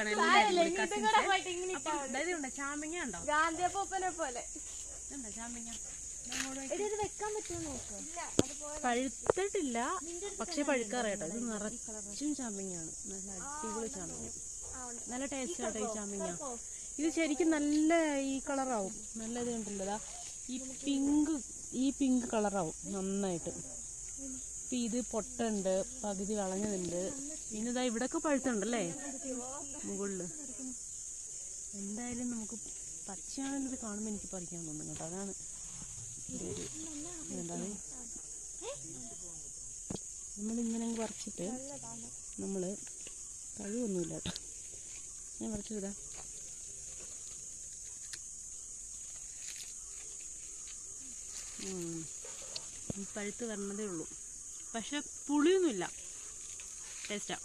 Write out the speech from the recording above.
കഴിക്കുകയാണ് എല്ലാവരും കസിൻസ്. അപ്പം ഇതുണ്ട് ചാമ്പങ്ങ ഉണ്ടോ, ഗാന്ധിയപ്പൂപ്പനെ പോലെ ഇതുണ്ടോ ചാമ്പങ്ങ? വെക്കാൻ പറ്റുമോ? പഴുത്തിട്ടില്ല, പക്ഷെ പഴുക്കാറേട്ടോ. ഇത് നിറച്ചും ചാമ്പങ്ങയാണ്, നല്ല അടിപൊളി ചാമ്പങ്ങ, നല്ല ടേസ്റ്റ് ആട്ടോ ഈ ചാമ്പങ്ങ. ഇത് ശരിക്കും നല്ല ഈ കളറാവും, നല്ല ഇത് കണ്ടില്ലതാ ഈ പിങ്ക് കളറാവും നന്നായിട്ട്. ഇപ്പം ഇത് പൊട്ടുണ്ട്, പകുതി വളഞ്ഞതുണ്ട്, പിന്നെ ഇതാ ഇവിടെയൊക്കെ പഴുത്തുണ്ടല്ലേ മുകളിൽ. എന്തായാലും നമുക്ക് പച്ചയാണെന്നത് കാണുമ്പോൾ എനിക്ക് പറിക്കാൻ തോന്നുന്നു കേട്ടോ. അതാണ് ഒരു എന്താണ്, നമ്മളിങ്ങനെ പറിച്ചിട്ട് നമ്മൾ കഴിവൊന്നുമില്ല കേട്ടോ. ഞാൻ പറിച്ചിട്ടാ പഴുത്ത് വരണതേ ഉള്ളൂ, പക്ഷെ പുളിയൊന്നുമില്ല, ടേസ്റ്റാ.